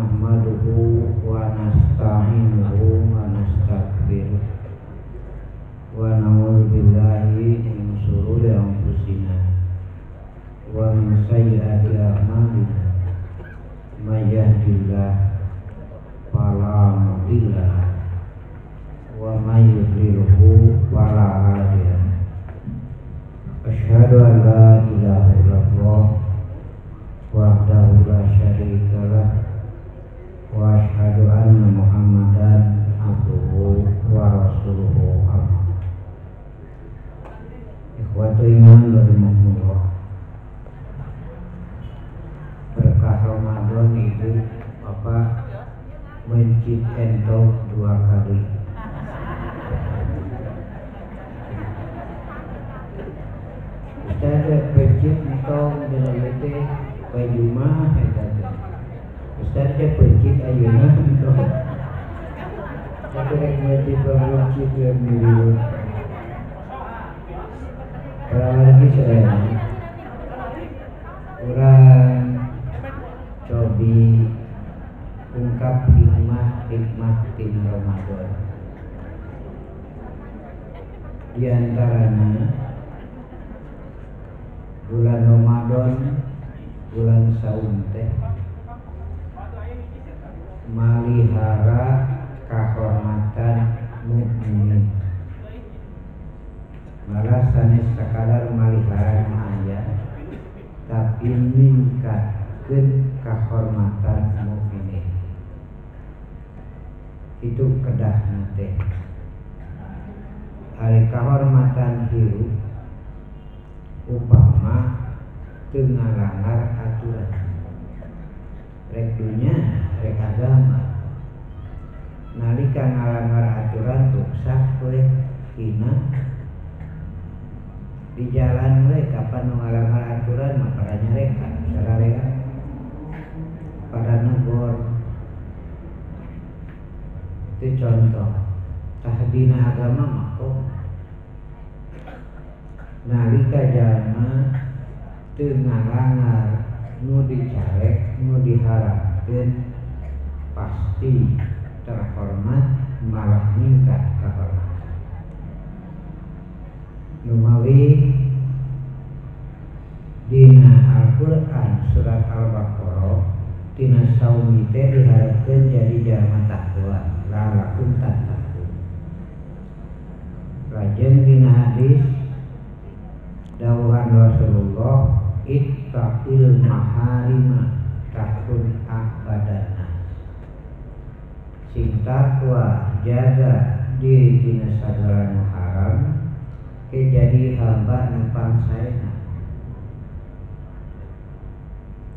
nahmaduhu wa nasta'inuhu wa nastaghfiruh wa na'udzu billahi min shururi anfusina wa min sayyiati a'malina may yahdihillahu fala mudilla lahu wa may yudlilhu fala hadiya lahu. Asyhadu an la ilaha illallah wahdahu la syarika lah wa asyhadu anna Muhammadan abduhu wa rasuluhu amma. Ikhwatu iman rahimakumullah. Berkah Ramadan itu mencit entong 2 kali. Ustaz pencit entong dengan lete baju mah eta. Ustaz pencit ayeuna entong. Tapi rek mencit pencit minggu. Kalau lagi saya kurang cobi ungkap hikmah tim Ramadan. Di antaranya bulan Ramadan, bulan saum teh malihara kahormatan mukminin. Malah sanes sakadar malihara aya, tapi ningkatkeun kahormatan mukminin. Itu kedahna teh. Ari kahormatan hirup upama teu ngalanggar aturan. Rek dunya, rek agama. Nalika ngalanggar aturan rusak we hina di jalan we kapan ngalanggar aturan mah pada nyarekan sararea pada negor. Itu contoh tahdina agama mako nalika jalma teu ngalanggar nu dicarek nu diharapkeun pasti terhormat malah ningkat kahormatan. Numawi dina Al-Qur'an surat Al-Baqarah tina saumi teh diharapkeun jadi jalma takwa lalakum tattaqun. Lajeng dina hadis dawuhan Rasulullah ittaqil maharima takun ahbadan. Sing takwa jaga diri tina sagala nu haram ke jadi hamba nu pangsaena.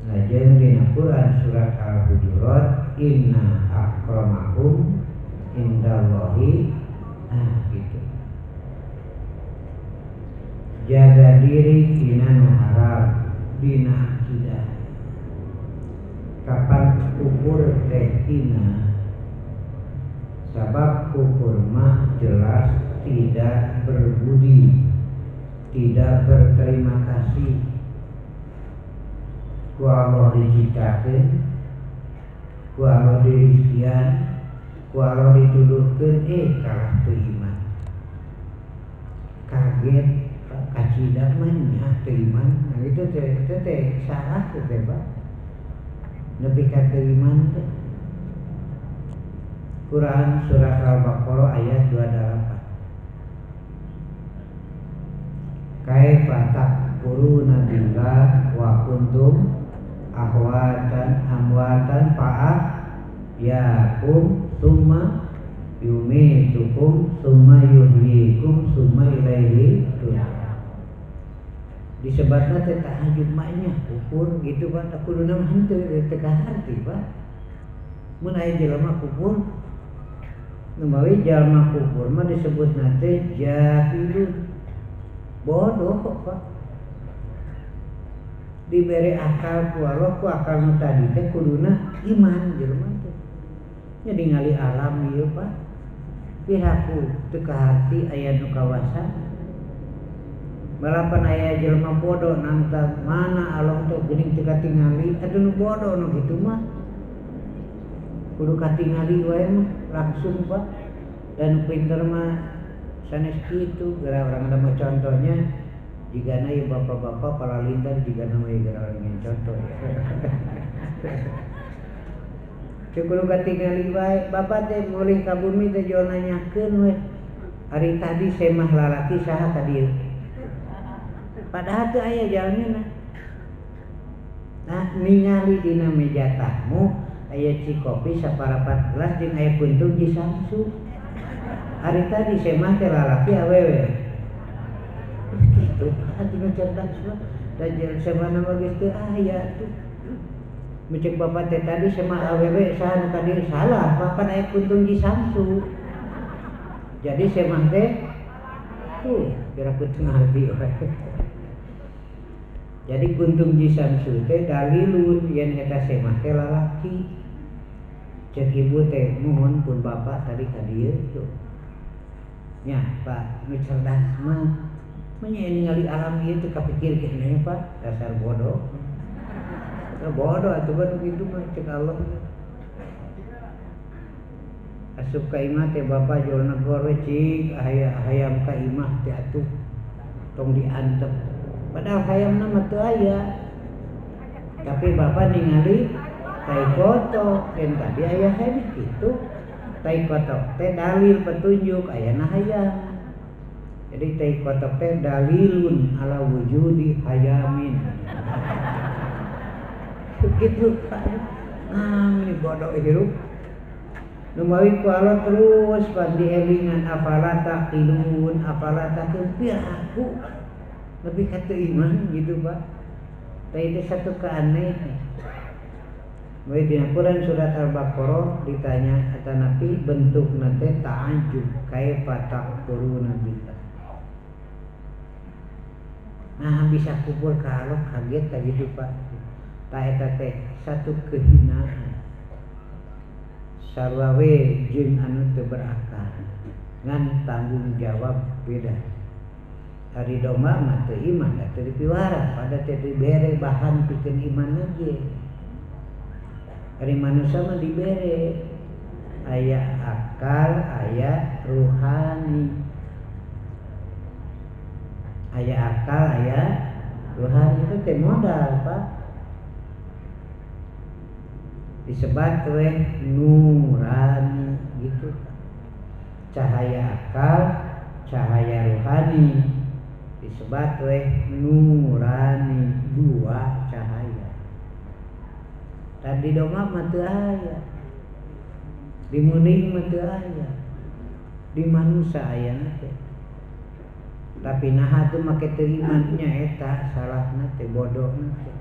Lajeng dina Quran surat Al-Hujurat inna akramakum indallahi gitu. Jaga diri dina nu haram dina akidah. Kapan ukur teh dina sabab ukur mah jelas tidak berbudi, tidak berterima kasih. Ku Allah diciptakeun, ku Allah dirizkian, ku Allah dituduhkeun kalah teu iman. Kaget kacida mah nya teu iman. Nah itu teh salah teh Pak. Nepi ka teu iman teh. Quran surat Al-Baqarah ayat 28. Kaifa takfuruna billah wa kuntum amwatan fa'ah yakum summa yumitukum summa yuhyikum summa ilaihi turja'un. Disebutna teh tahajud maknya kufur gitu Pak, takuduna mah henteu teu kaharti Pak. Mun aya jelema kufur numawi jalma kufur mah disebutna teh jahilun. Bodoh kok Pak. Diberi akal ku Allah, ku akal nu tadi teh kuduna iman jelema teh. Nya ningali alam ieu Pak. Piraku teu kaharti aya nu kawasan. Balapan aya jelema bodoh nantang mana Allah teh geuning teu katingali, atuh nu bodoh nu kitu mah. kudu katingali wae mah langsung Pak. Dan pinter mah sanes kitu, gara orang ada mah contohnya jigana ieu bapak-bapak para lintar jigana mah gara orang yang contoh ya. Teu kudu katingali wae, bapak teh mulih ka bumi teh jual nanyakeun we. Hari tadi saya mah lalaki saha ka dieu. Padahal teu aya jalanna. Nah, ningali dina meja tamu aya cikopi saparapat gelas jeung aya puntung di samsu. Hari tadi saya mah teh lalaki awewe. Kitu atuh cerdas mah. Da saya mah nama geus teu aya tuh. Mecek bapak teh tadi saya mah awewe saha nu ka dieu salah, papan aya puntung di samsu. Jadi saya mah teh kira kuntung arti wae. Jadi kuntung di samsu teh dalilun yen eta saya mah teh lalaki. Cek ibu teh mohon pun bapak tadi ka dieu tuh. Nya Pak, nu cerdas mah ningali alam ieu teu kapikir keneh Pak, dasar bodoh. Bodoh atuh kan kitu mah cek Allah. Asup ka imah teh bapak jual negor we cik hayam ka imah teh atuh tong diantep. Padahal hayamna mah teu aya. Tapi bapak ningali tai kotok dan tadi aya hayam kitu. Tai kotok teh dalil petunjuk ayana hayam. Jadi tai kotok teh dalilun ala wujudi hayamin. Begitu Pak. Ini bodoh hirup. Numawi ku Allah terus pas dielingan afala taqilun, afala taqil aku lebih kata iman gitu Pak. Tapi itu satu keanehan. Baik di Quran surat Al-Baqarah ditanya kata Nabi bentuk nate ta'ajub kaifa taquluna billah. Nah bisa kubur ka Allah kaget ka gitu Pak. Ta eta teh satu kehinaan. Sarwawe jeung anu teu berakal ngan tanggung jawab beda. Ari domba mah teu iman da teu dipiwara pada teu dibere bahan pikeun iman ge. Ari manusia mah dibere aya akal, aya ruhani. Aya akal, aya ruhani itu teh modal Pak. Disebat oleh nurani gitu, cahaya akal, cahaya rohani disebat oleh nurani, dua cahaya. Tadi dongak mah teu aya, di muning mah teu aya, di manusia aya teh. Tapi naha teu make teu iman nya eta salahna teh bodohna teh.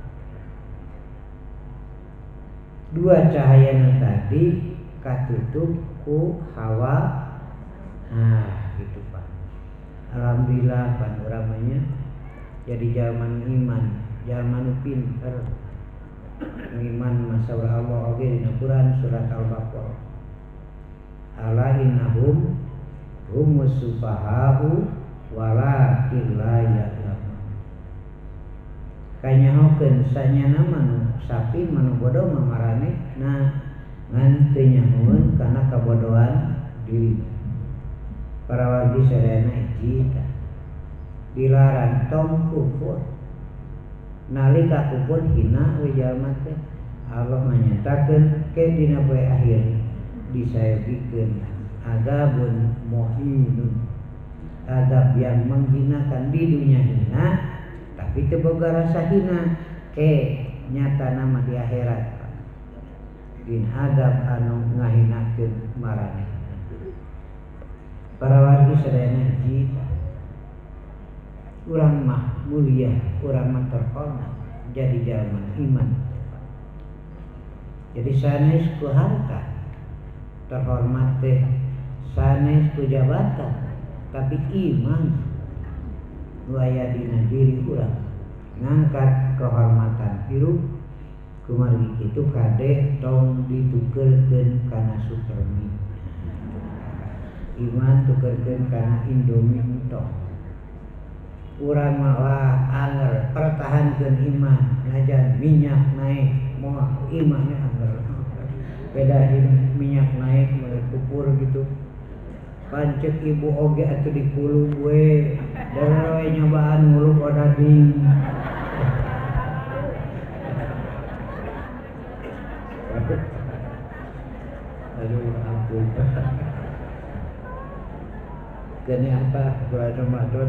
Dua cahaya tadi katutup ku hawa. Nah gitu Pak. Alhamdulillah panoramanya jadi zaman iman, zaman pinter. Iman masalah Allah oge dina Quran surat Al-Baqarah. Ala innahum humus sufahahu walakin la ya'lamun. Kanyahokeun sanyana manu sapi manu bodoh mamarane nah ngan teu nyahoeun kana kabodohan diri. Para wargi sadayana hiji dilarang tong kufur. Nalika kufur hina we jalma teh Allah menyatakeun ke dina poe akhir disayogikeun azabun muhinun, azab yang menghinakan di dunia hina tapi teu boga rasa hina ke nyata nama di akhirat din adab anu ngahinakeun marane. Para wargi sadayana hiji urang mah mulia, urang mah terhormat jadi jalma iman. Jadi sanes ku harta terhormat teh, sanes ku jabatan tapi iman nu aya dina diri urang ngangkat kehormatan hirup kumargi kitu kade tong ditukeurkeun kana supermi. Iman tukeurkeun kana Indomie entong. Urang mah wah anger pertahankeun iman najan minyak naik moal imannya anger. bedahin minyak naik mulai kupur gitu. Pancet ibu oge atuh dikulung we, dan we nyobaan nguluk odading. Aduh ampun. Gini apa bulan Ramadan?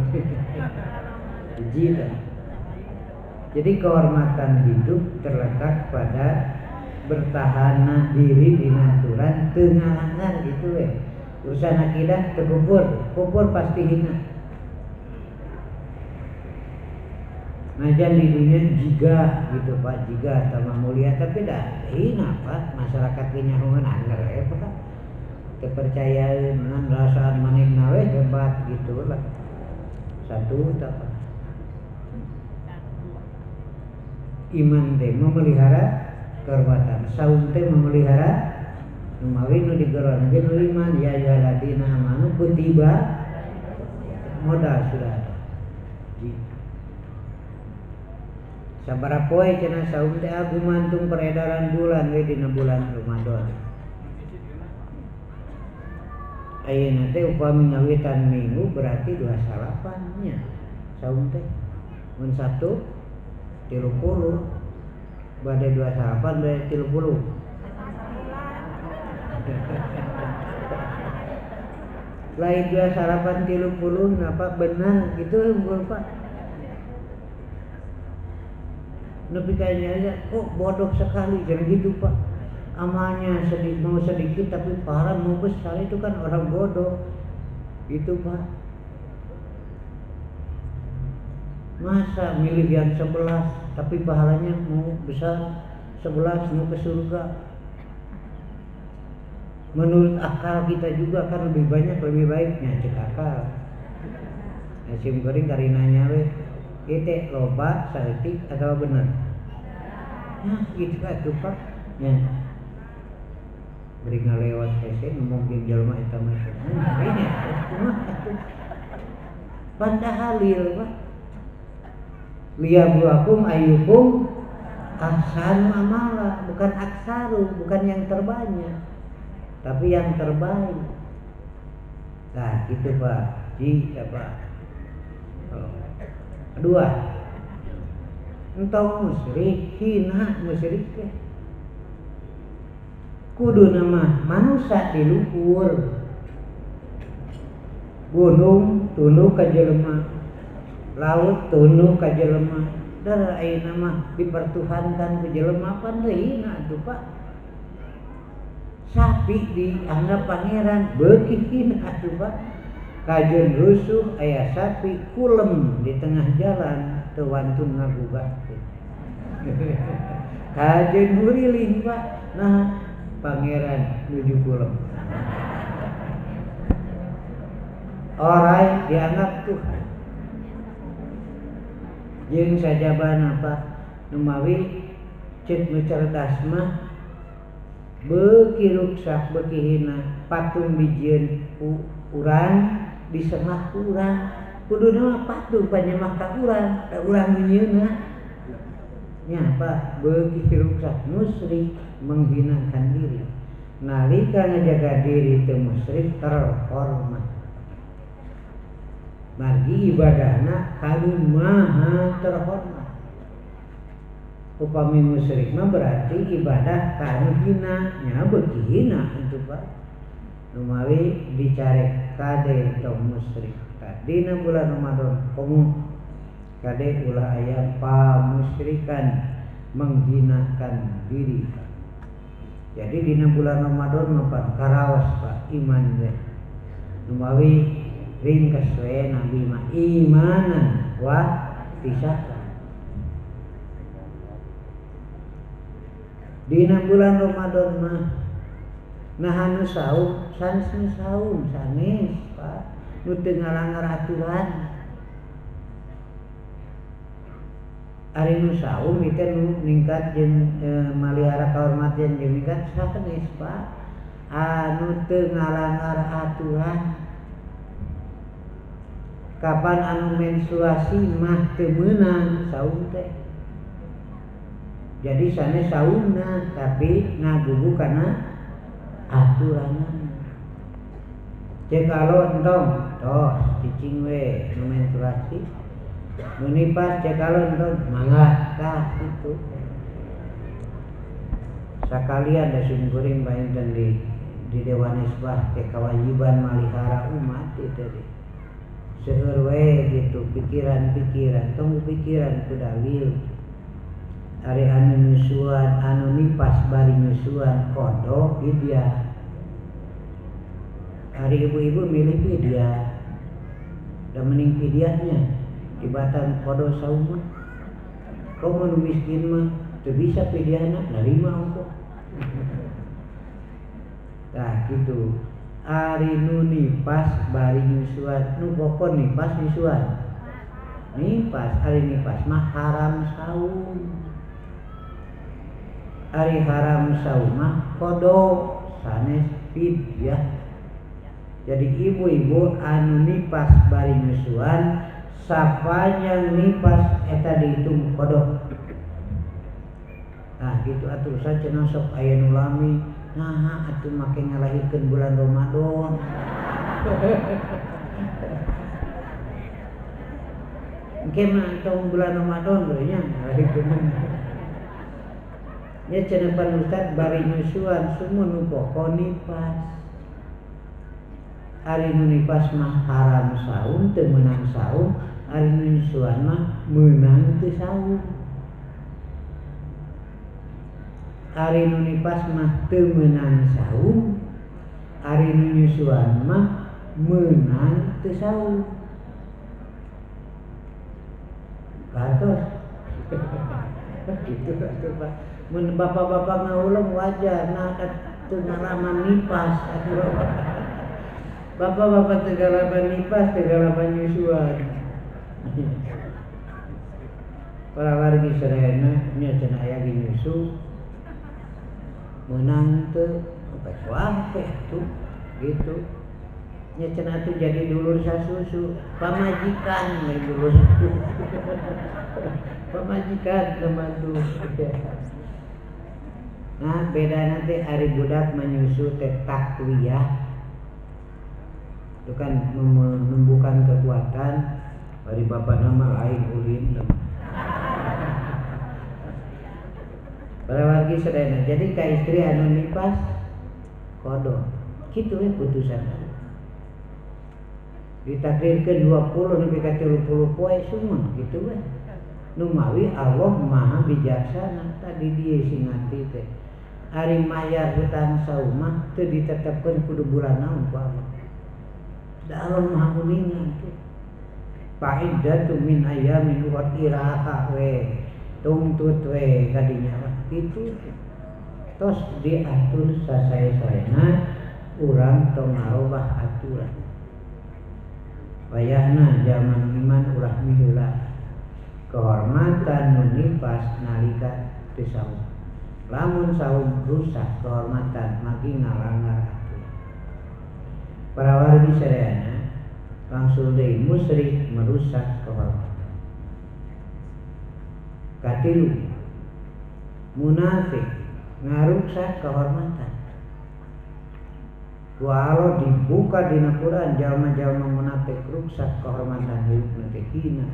Jadi kehormatan hidup terletak pada bertahan diri di naturan tengalangan gitu ya. Urusan akidah terkubur pasti hina. Najan di dunia jiga gitu Pak, jiga sama mulia tapi dah hina Pak, masyarakat kinyaungan anggar ya Pak. Kepercayaan dengan rasaan manik nawe hebat gitu lah. Satu tak Pak. Iman teh memelihara kehormatan, saum teh memelihara numawi nu digeron ge nu iman ya ayyuhalladzina amanu kutiba modal sudah ada. Sabaraha poe cenah saum teh gumantung peredaran bulan we dina bulan Ramadan. Ayeuna teh upami ngawitan minggu berarti 28 nya. Saum teh mun 1 30 bade 28 bade 30. Lain dua sarapan 30 kenapa benar gitu unggul Pak. Nepi kayaknya aja kok bodoh sekali jangan gitu Pak. Amalnya mau sedikit tapi parah mau besar itu kan orang bodoh. Itu Pak. Masa milih yang 11 tapi pahalanya mau besar 11 mau ke surga. Menurut akal kita juga kan lebih baiknya cek akal. Nasi goreng karinanya we kita loba saeutik atau bener. Nah gitu atuh Pak. Ya. Beri ngalewat hese mungkin jelema eta mah. Ini kumaha atuh. Pandahalil Pak. Liyabluwakum ayyukum ahsanu amala, bukan aksaru, bukan yang terbanyak. Tapi yang terbaik. Nah gitu Pak. Di apa? Kedua, entong musyrik, hina musyrik ya. Kudu nama manusia diluhur. Gunung tunduk ka jelema, laut tunduk ka jelema. Dar ayeuna mah dipertuhankan ku jelema pan teh hina atuh Pak. Sapi dianggap pangeran beuki hina atuh Pak. Kajeun rusuh aya sapi kulem di tengah jalan teu wantun ngagugat. Kajeun huriling Pak. Nah pangeran nuju kulem. Orang dianggap Tuhan. Jeung sajaban apa numawi cek nu cerdas mah beuki ruksak beuki hina patung bijieun urang disengah urang kuduna mah patung panjemah ka urang da urang nyieunna nya Pak beuki ruksak musyrik menghinakan diri nalika ngajaga diri teu musyrik terhormat margi ibadahna kanu maha terhormat. Upami musyrik mah berarti ibadah kanu hina nya beuki hina itu Pak. Numawi dicarek kade tong musyrik. Dina bulan Ramadan komo kade ulah aya pamusyrikan menghinakan diri. Jadi dina bulan Ramadan mah karaos Pak iman teh. Numawi ringkas we nabi mah imanan wa tisaka. Dina bulan Ramadan mah nahanu saum sanes saum sanes Pak nu teu ngalanggar aturan. Ari nu saum ieu nu ningkat jeung malihara kahormatan jeung ningkat sanes Pak anu teu ngalanggar aturan. Kapan anu menstruasi mah teu meunang saum teh. Jadi sanes saumna tapi ngagugu kana aturan. Cek kalau entong tos cicing we nomenklasi menipas cek kalau entong mangga kah itu sakalian da sumguring bainten di Dewan Isbah teh kewajiban malihara umat itu teh seueur we gitu pikiran-pikiran tong pikiran ku dalil ari anu nyusuan anu nipas bari nyusuan kodok dia hari ibu-ibu milih dia dan mending pidiahnya tibatan kodo sauma kau mau miskin mah tu bisa pidiahna nerima engkau nah gitu ari nu nipas bari nyusuan nu pokon nipas nyusuan nipas ari nipas mah haram saum ari haram saum mah kodo sanes pidiah. Jadi ibu-ibu anu nipas bari nyusuan sapanjang nipas eta dihitung kodok. Nah gitu atuh sacenah sok aya nu lami nah atuh make ngalahirkeun bulan Ramadan. Engke mah tong bulan Ramadan we nya ngalahirkeun. Nya cenah pan ustad bari nyusuan sumun nu pokon nipas. Ari nu nipas mah haram saum teu meunang saum, ari nu nyusuan mah meunang teu saum. Ari nu nipas mah teu meunang saum, ari nu nyusuan mah meunang teu saum. Katos. Gitu atuh Pak. Mun bapak-bapak ngaulung wajar nah teu ngalaman nipas atuh. Bapak-bapak tegalaban nipas, tegalaban nyusuan. Para wargi serena nya cenah aya ge nyusu. Meunang teu wae tuh gitu. Nya cenah teh jadi dulur sasusu, pamajikan we dulur. Pamajikan temandu. Nah, bedana teh ari budak menyusu teh takwiyah. Itu kan menumbuhkan kekuatan dari bapak nama lain ulin para wargi sedena jadi ka istri anu nipas kodo kitu we putusan ditakdirkeun 20 nepi ka 30 poe sumun kitu we nu mawi Allah Maha bijaksana tadi dieu sing ngati teh ari mayar hutang saumah teu ditetepkeun kudu bulan naon ku Allah dalam maha kuningan tuh faidatu min ayamin wa iraha we tuntut we kadinya itu tos diatur sasae-saena urang tong ngarobah aturan wayahna zaman iman ulah miheula kehormatan nu nipas nalika teu saum lamun saum rusak kehormatan maki ngalanggar para wargi sadayana langsung deui musyrik merusak kehormatan. Katilu munafik ngaruksak kehormatan. Walau dibuka dina Quran jalma-jalma munafik ruksak kehormatan hidupna teh hina.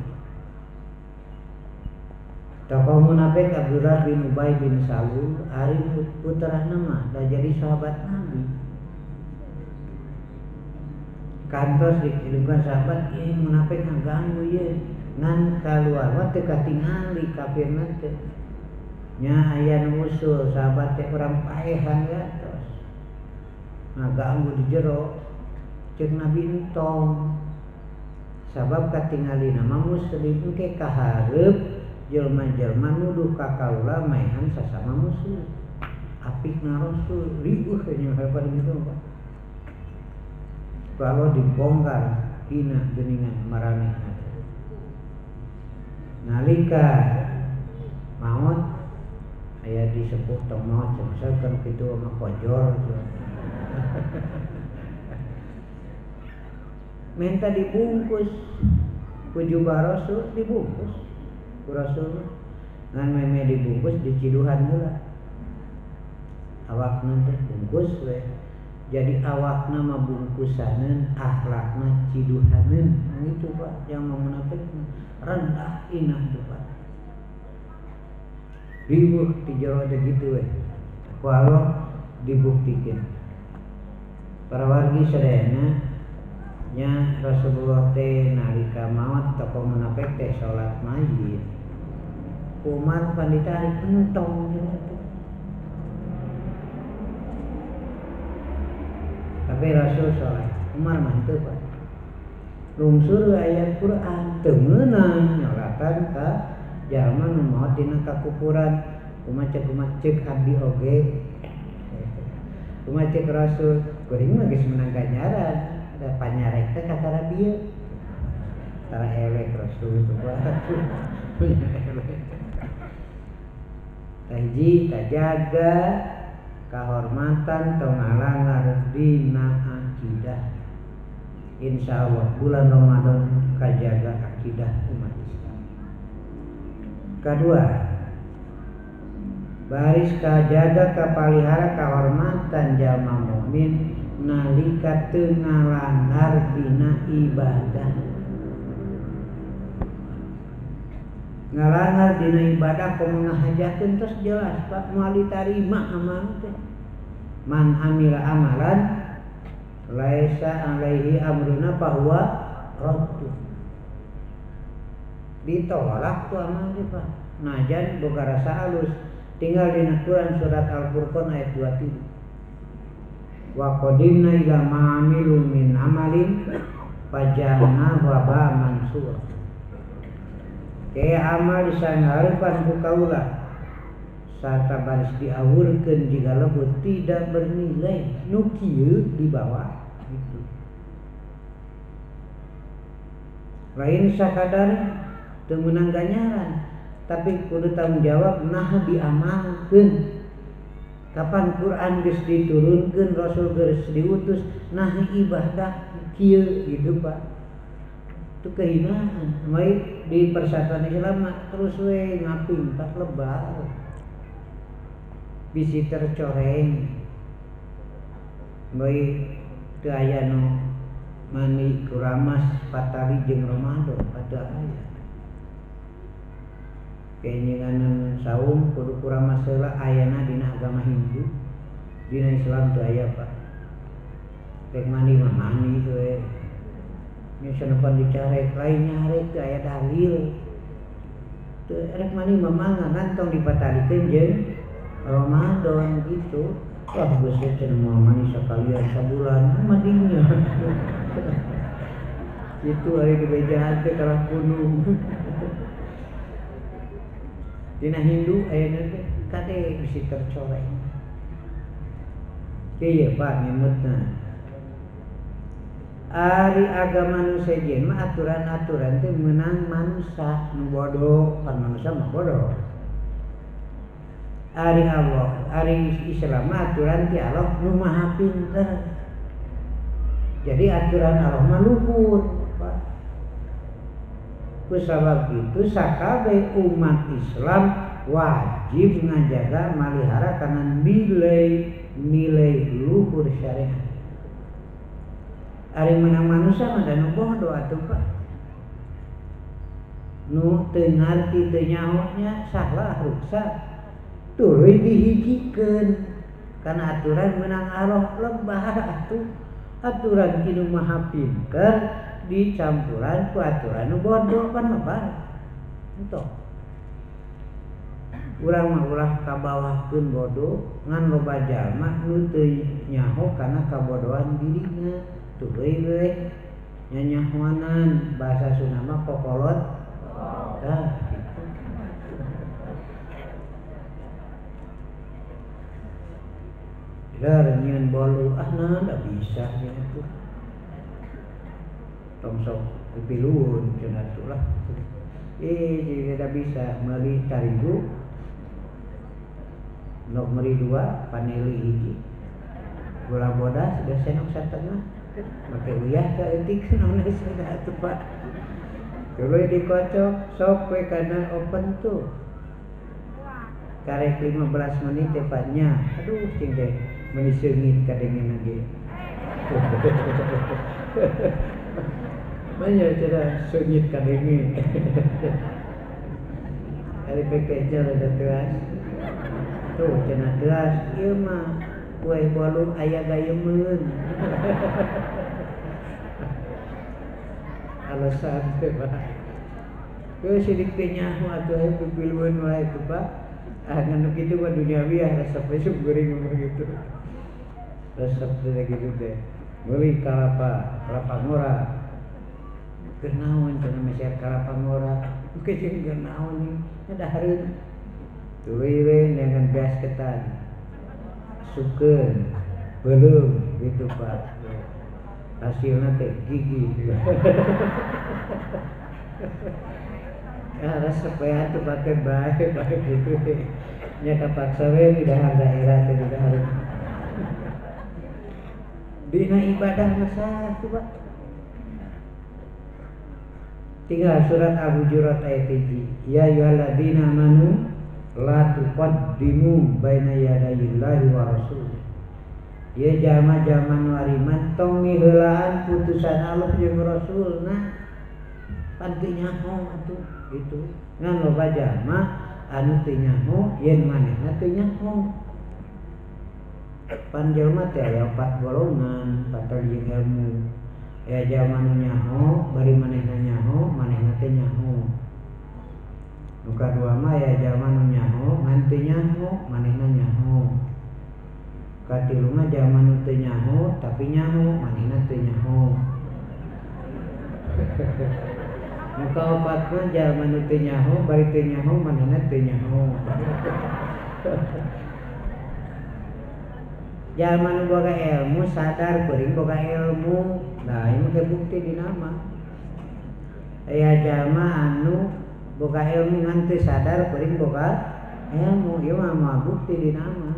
Tokoh munafik Abdullah bin Ubay bin Salul ari puterana mah da jadi sahabat Nabi. Kantos dikeluarkan sahabat ieu munafik ngaganggu ieu ngan kaluar mah teu katingali kafirna teh nya aya nu usul sahabat teh urang paehan ya tos ngaganggu di jero ceuk Nabi entong sabab katingalina mah muslim ke kahareup jelma-jelma nuduh ka kaula maehan sasama muslim apikna Rasul riuh nya hebat gitu Pak. Kalau dibongkar hina geningan maraneh nalika maut aya disebut tong maut misalkan kitu mah kojor minta dibungkus ku jubah Rasul dibungkus ku Rasul ngan meme dibungkus diciduhan heula awak nanti bungkus we jadi awakna mah bungkusaneun, akhlakna ciduhaneun. Itu Pak yang mau munafik rendah inah tuh Pak. Ribuh di jero ada gitu ku Allah dibuktikan. Para wargi sadayana nya Rasulullah teh nalika maot tokoh munafik teh salat mayit. Umar panditarik entong gitu. Tapi Rasul sholat, Umar mantep Pak. Lungsur ayat Quran, temenan nyolatan ka jalma nu maot dina kakupuran. Kumaha cek abdi oge. Kumaha cek Rasul, kuring mah geus menang ganjaran. Da panyarek teh katara bieu. Tara elek Rasul itu Pak. Taji tajaga kahormatan tong ngalangar dina akidah. Insyaallah bulan Ramadan kajaga akidah umat Islam. Kedua, baris kajaga kapalihara kahormatan jalma mukmin nalika teu ngalangar dina ibadah. Ngalangar dina ibadah kumaha ngahajakeun tos jelas Pak moal ditarima amal teh. Man amila amalan laisa alaihi amruna fahuwa raddu. Ditolak tuh amal teh Pak. Najan boga rasa alus. Tinggal dina Quran surat Al-Furqan ayat 23. Wa qadimna ila ma'amilu min amalin faja'alnahu haba'an mansura. Kaya amal disangarepan ku kaula sarta baris diawurkeun jika lebut tidak bernilai nu kieu di bawah gitu. Lain sakadar teu meunang ganjaran tapi kudu tanggung jawab nah diamalkeun. Kapan Quran geus diturunkeun Rasul geus diutus nah ibadah kieu gitu Pak. Itu kehinaan. Baik di persatuan Islam terus we ngaping tak lebar. Bisi tercoreng. Baik teu aya nu mani kuramas patali jeung Ramadan pada aya. Kenyenganan saum kudu kuramas heula ayana dina agama Hindu. Dina Islam teu aya Pak. Rek mani mah mani we. Nya sanepan dicarek lain nyarek teu aya dalil. Teu rek mani mamang ngantong dipatalikeun jeung Ramadan gitu. Wah geus cenah moal mani sakalian sabulan madinya. Itu ari di bejahan teh kalah gunung. Dina Hindu aya teh kade bisi tercoreng. Kieu Pak nyemutna. Ari agama nu sejen mah aturan-aturan teh meunang manusia nu bodoh, pan manusia mah bodoh. Ari Allah, ari Islam mah aturan ti Allah nu maha pinter. Jadi aturan Allah mah luhur, Pak. Kusabab itu sakabeh umat Islam wajib ngajaga malihara kana nilai luhur syariat. Ari menang manusia mah da nu bodoh atuh Pak. Nu teu ngarti teu nyahonya salah ruksa. Tuluy dihijikeun kana aturan menang Allah lebah atuh. Aturan kieu maha pinter dicampuran ku aturan nu bodoh pan lebah. Entok. Urang mah ulah kabawahkeun bodoh ngan loba jalma nu teu nyaho kana kabodohan dirina. Tuluy we nyanyahoanan bahasa Sunda mah kokolot. Tah gitu. Dar nyeun bolu nah da bisa nya itu. Tong sok pipiluhun cenah atuh lah. Jadi da bisa meuli tarigu. Nok meuli 2 paneli hiji. Gula bodas geus senok satengah. Make uyah ka eutik naon sudah atuh Pak. Tuluy dikocok sok we kana open tuh. Karek 15 menit tepatnya. Aduh cing teh menisengit kadengin lagi. Banyak cara sengit kadengin. Dari pekerja ada teras. Tuh cenah teras, ieu mah kue balung aya gayemeun. Alasan teh Pak. Ke sidik teh nyaho atuh aya pipilweun wae teh Pak. Nganu kitu mah duniawi resep besok goreng begitu. Resep teh gitu teh. Meuli kalapa ngora. Kenaon cenah meser kalapa ngora. Oke jeung kenaon nih ngadahareun. Tuluy we dengan gas ketan. Sukeun belum gitu Pak. Hasilnya teh gigi. Ya resep ya tuh pakai baik gitu. Nya kapaksa we di dahar daerah teh di dahar. Dina ibadah masa tuh Pak. Tinggal surat Al-Hujurat ayat 3. Ya ayyuhalladzina amanu la tuqaddimu baina yadayillahi wa rasulih. Ya jama-jama nu ariman tong ngiheulaan putusan Allah jeung Rasulna. Panti nyaho atuh gitu. Ngan loba jama anu teu nyaho yen manehna teu nyaho. Pan jelema teh aya 4 golongan, patal jeung ilmu. Ya jama nu nyaho bari manehna nyaho, manehna teh nyaho. Nu kadua mah ya jama nu nyaho ngan teu nyaho, manehna nyaho. Katilu mah jama nu teu nyaho tapi nyaho, manehna teu nyaho. Nu kaopat mah jama nu teu nyaho bari teu nyaho, manehna teu nyaho. Jalma nu boga ilmu sadar beuring boga ilmu. Nah, ieu teh bukti dina mah. Aya jalma anu boga ilmu ngan teu sadar beuring boga ilmu, ieu mah bukti dina mah.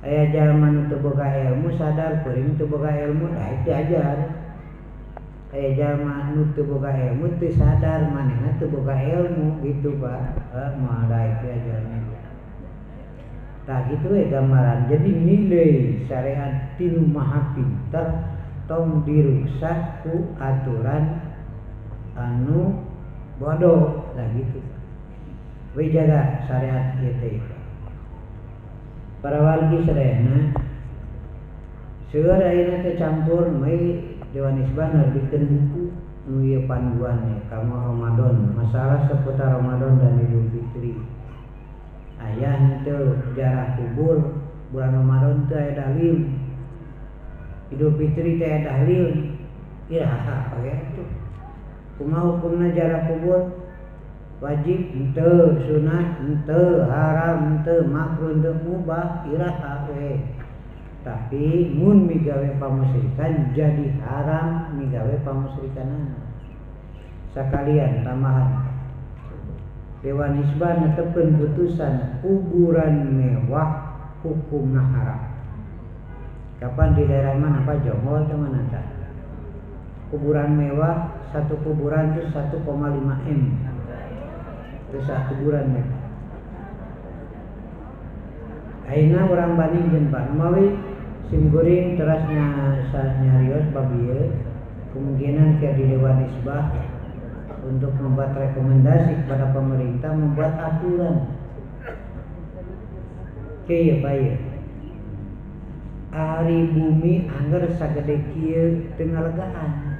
Aya jalma nu teu boga ilmu sadar beuring teu boga ilmu, da diajar. Aya jalma nu teu boga ilmu teu sadar manehna teu boga ilmu gitu Pak. Moal da diajarna. Tah gitu gambaran. Jadi nilai syariat tinu maha pintar tong diruksak ku aturan anu bodoh lah gitu. We jaga syariat ieu teh. Para wargi sadayana seueur ayeuna teh campur mai Dewan Hisbah nerbitkeun buku nu ieu panduanna kama Ramadan, masalah seputar Ramadan dan Idul Fitri. Aya henteu jarah kubur bulan Ramadan teu aya dalil. Idul Fitri teh aya dalil. Iraha we atuh. Kumaha hukumna jarah kubur? Wajib henteu, sunat henteu, haram henteu, makruh henteu, mubah iraha we. Tapi mun migawe pamusyrikan jadi haram migawe pamusyrikan. Sakalian tambahan. Dewan Hisbah netepkeun putusan kuburan mewah hukumna haram. Kapan di daerah mana Pak Jongol atau mana tak? Kuburan mewah satu kuburan itu 1,5 M. Itu satu kuburan mewah. Ayeuna urang bandingkeun Pak Mawi simkuring terasnya nyarios babieu kemungkinan ke di Dewan Hisbah untuk membuat rekomendasi kepada pemerintah membuat aturan. Kieu bae. Ari bumi angger sagede kieu teu ngalegaan.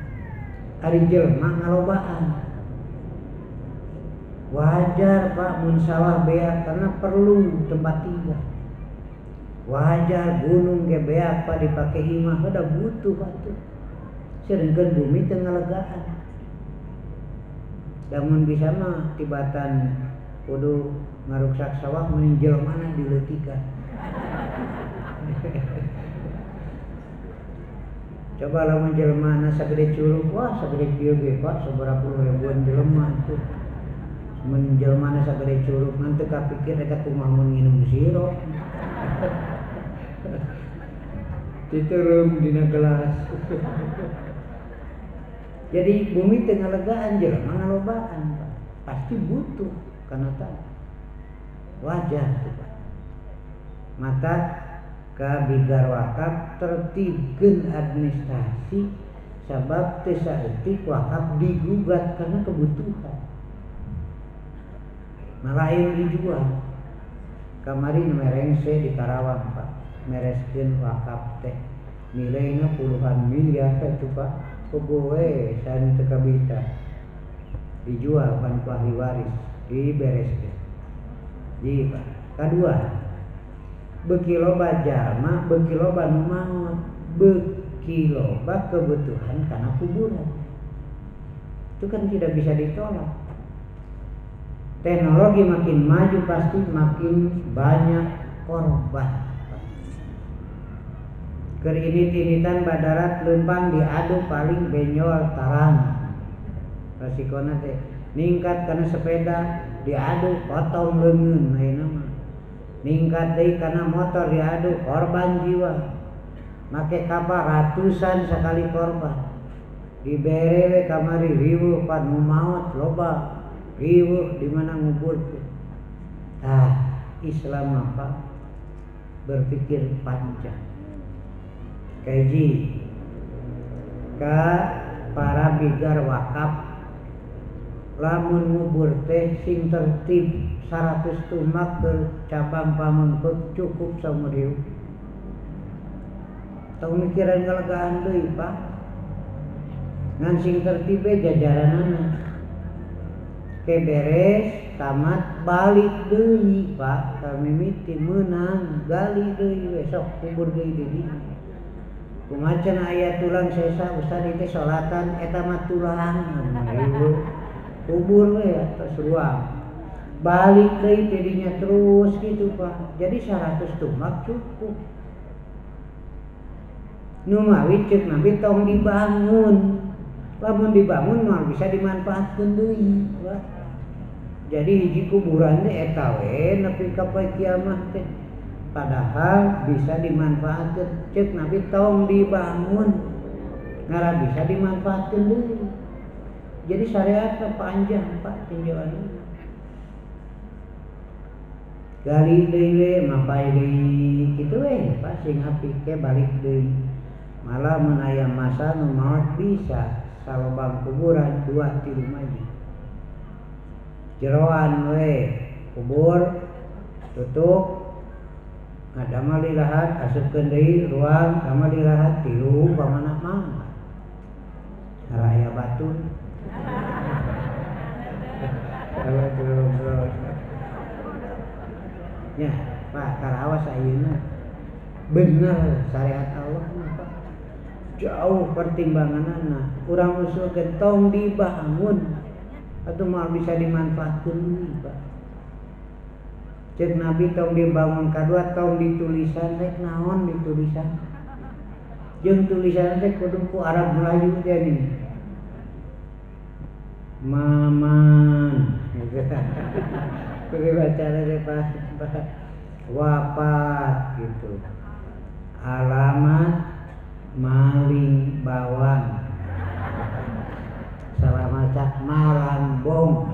Ari jelema ngalobaan. Wajar Pak mun sawah beak karena perlu tempat tinggal. Wajar gunung ge beak Pak dipake imah kada butuh atuh. Sedengkeun bumi teu ngalegaan. Lamun bisa mah tibatan kudu ngaruksak sawah mending jelmana dileutikan. Coba lamun jelmana sagede curug, wah sagede kieu ge Pak, sabaraha ribuan jelema atuh. Mun jelmana sagede curug nanti kapikir eta kumaha mun nginum sirop. Ditereum dina gelas. Jadi bumi teu ngalegaan jelema ngalobaan Pak. Pasti butuh karena tadi. Wajar tuh Pak. Maka ka bigar wakaf tertibkeun administrasi sabab teu saeutik wakaf digugat karena kebutuhan malah aya dijual. Kamari merengse di Karawang Pak mereskeun wakaf teh nilainya puluhan miliar itu Pak peboe san teu kabita dijual pan ku ahli waris dibereskeun. Jadi Pak kadua beuki loba jalma beuki loba nu maot beuki loba kebutuhan karena kuburan itu kan tidak bisa ditolak. Teknologi makin maju pasti makin banyak korban. Kerinit-initan badarat lempang diadu paling benyol tarang. Resikonya teh ningkat karena sepeda diadu potong leungeun ayeuna mah. Ningkat deui karena motor diadu korban jiwa. Make kapal ratusan sekali korban. Dibere we kamari riweuh pan nu maot loba. Riweuh di mana nguburkeun. Islam apa? Berpikir panjang. Kaji ka para bigar wakaf lamun ngubur teh sing tertib 100 tumak ke cabang pamengpeuk cukup saumur hidup. Tong mikiran ngalegaan deui Pak. Ngan sing tertib jajaranana. Keberes tamat balik deui Pak. Kamimiti meunang gali deui we sok kubur deui di dieu. Kumacan aya tulang sesa ustad teh salatan eta mah tulang. Kubur we atas ruang. Balik deui tidinya terus gitu Pak. Jadi 100 tumak cukup. Nu mawi ceuk nabi tong dibangun. Lamun dibangun mah bisa dimanfaatkeun deui, Pak. Jadi hiji kuburan teh eta we nepi ka poe kiamat teh. Padahal bisa dimanfaatkeun ceuk nabi tong dibangun. Ngara bisa dimanfaatkeun deui. Jadi syariat panjang Pak tinjauanna. Gali deui mapai deui kitu we Pak sing apik ke balik deui. Malah mun aya masa nu maot bisa salobang kuburan 2-3 maji. Jeroan we kubur tutup ngadamel di lahat asupkeun deui ruang damel di lahat tilu pamana mah. Aya batur. Ya, Pak karawas ayeuna bener syariat Allah Pak. Jauh pertimbanganana. Urang usulkeun tong dibangun atuh moal bisa dimanfaatkeun deui Pak. Ceuk Nabi tong dibangun kadua tong ditulisan rek naon ditulisan. Jeung tulisan teh kudu ku Arab Melayu teh nih. Maman. Kudu baca teh Pak. Wafat gitu. Alamat maling bawang. Salah maca malambong.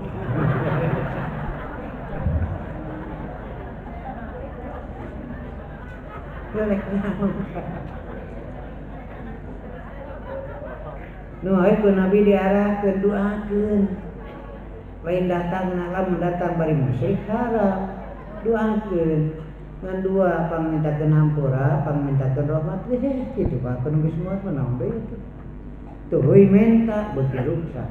Nu ku Nabi diarahkeun doakeun. Lain datang lamun datang bari musyrik haram. Doakeun. Ngan dua pangmintakeun hampura, pangmintakeun rahmat kitu Pak. Kun geus moal naon deui itu. Tuluy menta beuki ruksa.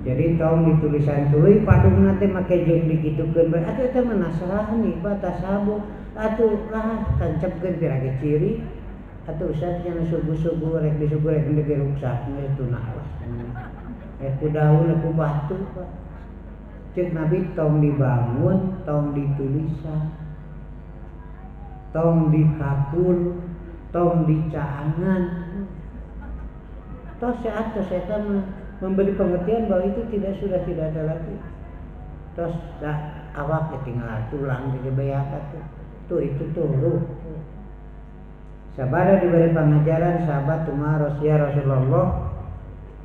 Jadi tong ditulisan tuluy padungna teh make jeung dikitukeun bae atuh eta mah nasrani Pak tasabuk atuh lah tancepkeun pirage ciri atuh ustad nya subuh-subuh rek disubuh rek ndege ruksa geus tunah lah. Ku daun ku batu Pak. Ceuk Nabi tong dibangun, tong ditulisan, tong dikabul, tong dicaangan. Tos atos eta memberi pengertian bahwa itu sudah tidak ada lagi. Tos awak tinggal tulang di beakat tuh itu ruh. Sabada diberi pengajaran sahabat tumaros ya Rasulullah.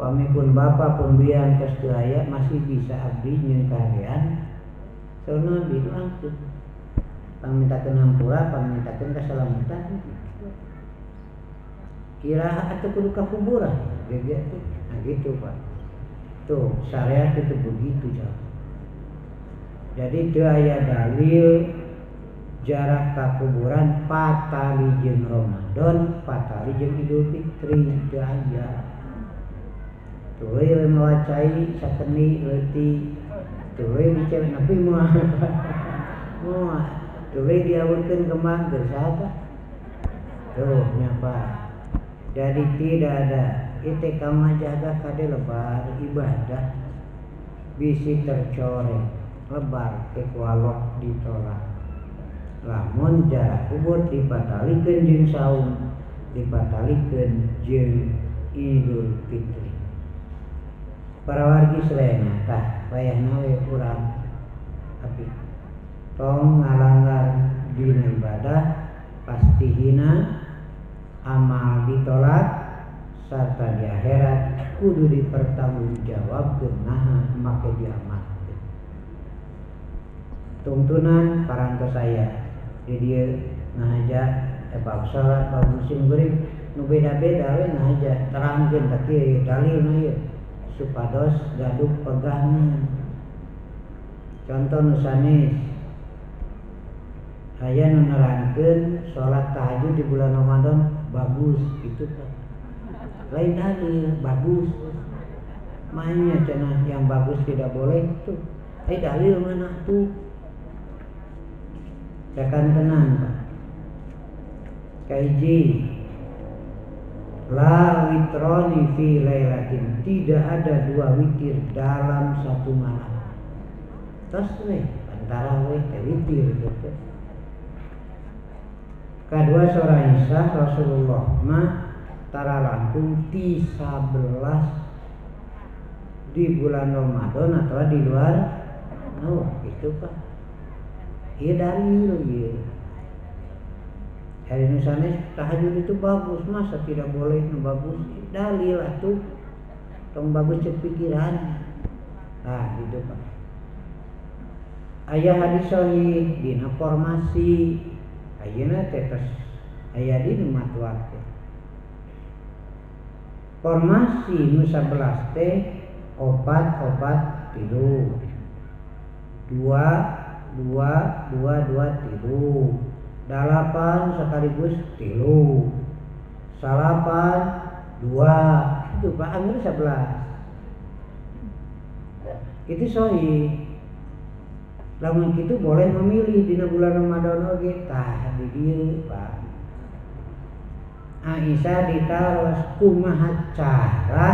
Pamipun bapa pun biang kesedaya masih bisa abdi nyeun kalian. Soalnya bidu angkut. Pamintakeun hampura, pamintakeun kasalamatan. Kira atuh kudu ka kuburan. Nah gitu Pak. Tuh syariat itu begitu jauh. Jadi teu aya dalil jarak ka kuburan patali jeung Ramadan, patali jeung Idul Fitri teu aya. Tuh we mawacai sakeni leutik. Tuh we dicek napi moal. Tuh we diawekeun kemang geus saha. Tuh nya Pak. Jadi tidak ada itu kama jaga kade lebar ibadah bisi tercoreng lebar ke kualok ditolak. Lamun jarak kubur dibatalikeun jeung saum, dibatalikeun jeung Idul Fitri. Para wargi sedayana tah wayahna we urang tapi tong ngalanggar dina ibadah pasti hina, amal ditolak, serta di akhirat kudu dipertanggungjawabkeun naha make diamalkeun. Tuntunan parantos saya di dieu ngahaja bab salat, bab musim beuring nu beda-beda we ngahaja terangkeun tah kieu dalilna ieu supados gaduh pegangan. Contoh nu sanes aya nu nerangkeun salat tahajud di bulan Ramadan bagus gitu kan. Lain dalil bagus. Mainnya cenah yang bagus tidak boleh tuh. Dalil mana tuh? Tekan tenang Pak. Kaiji la witroni fi lailatin, tidak ada dua witir dalam satu malam. Terus we antara we witir gitu. Kedua surah Isa Rasulullah mah tara langkung 13 di bulan Ramadan atau di luar. Oh itu Pak. Iya dalil ya. Hari nusanes tahajud itu bagus, masa tidak boleh bagus? Dalil atuh. Tong bagus cek pikiran. Nah gitu Pak. Aya hadis sahih dina formasi. Ayeuna teh tos aya di matuak teh. Formasi nu 11 teh opat tilu. 2 2 tilu. 8 sekaligus tilu. 8 2 itu Pak anggur 11. Itu sahih. Lamun kitu boleh memilih dina bulan Ramadan oge tah di dieu Pak. Aisyah ditaros kumaha cara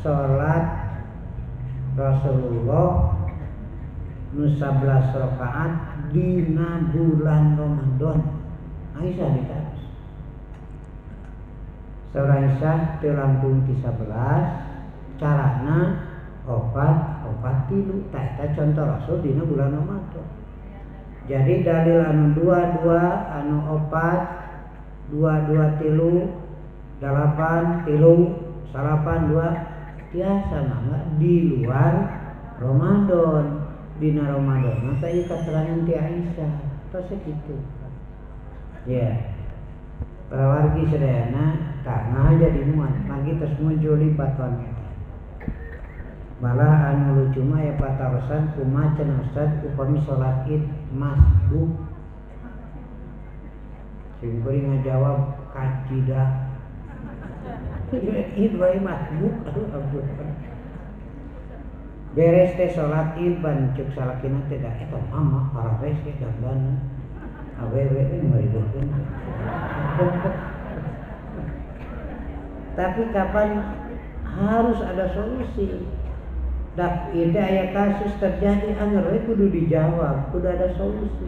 salat Rasulullah nu 11 rakaat dina bulan Ramadan. Aisyah ditaros. Saurang Aisyah teu langkung 11 carana opat tilu tak contoh Rasul dina bulan Ramadan. Jadi dalil anu 22 anu opat 22 tilu 8 tilu 8 2 biasa mangga di luar Ramadan. Dina Ramadan maka ieu katerangan ti Aisyah tos kitu. Ya. Para wargi sadayana tah jadi muat lagi tos muncul di fatwa eta. Malah anu lucu mah ya patarosan kumaha cenah Ustaz upami salat Id masbuk. Sing bari ngajawab kacidah. Id wae masbuk aduh. Beres teh salat Id ban ceuk salakina teh da eta mah parares ge dandan. Awewe ngeureun. Tapi kapan harus ada solusi? Dak ieu aya kasus terjadi anggar we kudu dijawab, kudu ada solusi.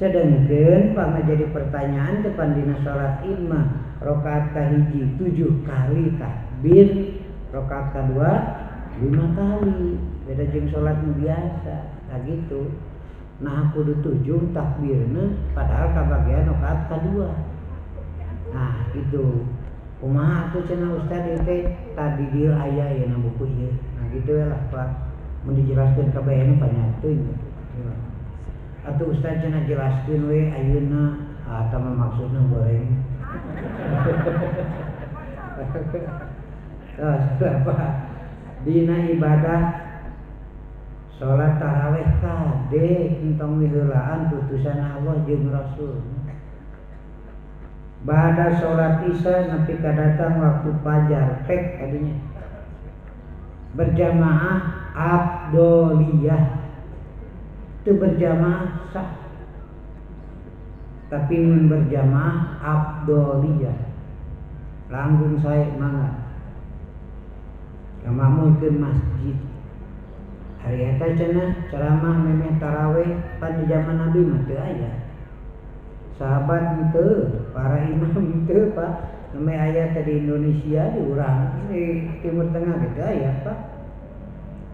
Sedengkeun pangna jadi pertanyaan depan dina salat Id mah rakaat kahiji 7 kali takbir, rakaat kedua 5 kali. Beda jeung salat biasa. Nah gitu. Nah kudu 7 takbirna padahal kabagian rakaat kedua. Nah gitu. Kumaha atuh cenah Ustaz ieu teh tadi dieu aya ya na buku ieu. Nah gitu lah Pak. Mun dijelaskeun ka bae nu panyatuin. atuh Ustaz cenah jelaskeun we ayeuna eta mah maksudna goreng. Apa dina ibadah salat tarawih kade entong miheulaan putusan Allah jeung Rasul. Bada salat isya nepi ka datang waktu fajar pek kadinya. Berjamaah afdoliyah. Teu berjamaah sah. Tapi mun berjamaah afdoliyah. Langgung saya mangga. Ngamamukeun masjid. Hari eta cenah ceramah memeh tarawih pan di zaman Nabi mah teu aya. Sahabat henteu, para imam henteu Pak. Name aya di Indonesia di urang di Timur Tengah teu aya Pak.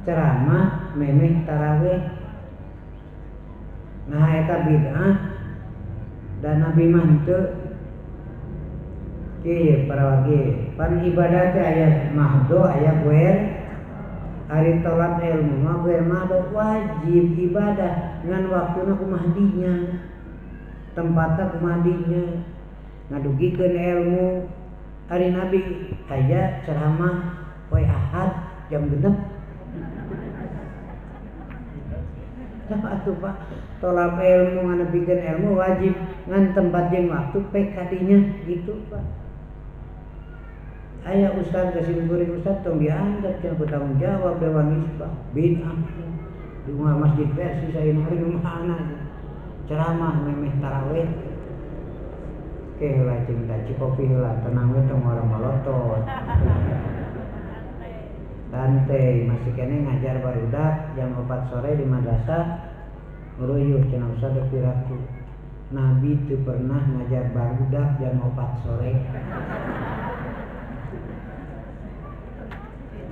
Ceramah memeh tarawih. Nah eta bid'ah dan Nabi mah henteu. Ieu para wargi, pan ibadah teh aya mahdo aya guer. Ari tolak ilmu mah guer mahdo wajib ibadah ngan waktuna kumaha dinya. Tempatnya kumadinya ngadugikeun ilmu. Hari Nabi aya ceramah poe Ahad jam 6. Atuh Pak, tolak ilmu ngadugikeun ilmu wajib ngan tempat jeung waktu pek kadinya gitu Pak. Aya ustaz kasih nguring ustaz tong dianggap cenah bertanggung jawab dewan isbah bid'ah. Di rumah masjid versi saya nu mana ceramah memeh tarawih ke heula cinta cikopi heula tenang we tong orang malotot santai masih kene ngajar barudak jam 4 sore di madrasah ngruyuh cenah ustaz piraku Nabi teu pernah ngajar barudak jam 4 sore.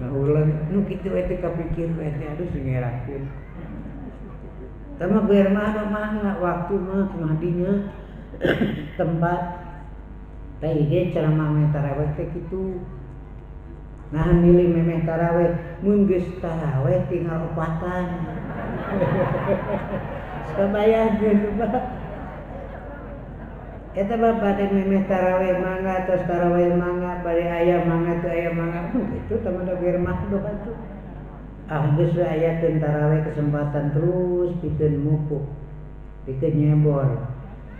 Nah ulang nu kitu we teh kapikir we teh aduh singerakeun. Sama biar mana waktu mah madinya tempat teh ge ceramah memeh tarawih teh kitu. Nah milih memeh tarawih mun geus tarawih tinggal opatan. Sabayangkeun Pak. Eta mah bade memeh tarawih mangga tos tarawih mangga bade aya mangga teu aya mangga kitu tamada biar mah doa tuh. Geus ayakeun tarawih kesempatan terus pikeun mupuk, pikeun nyebor.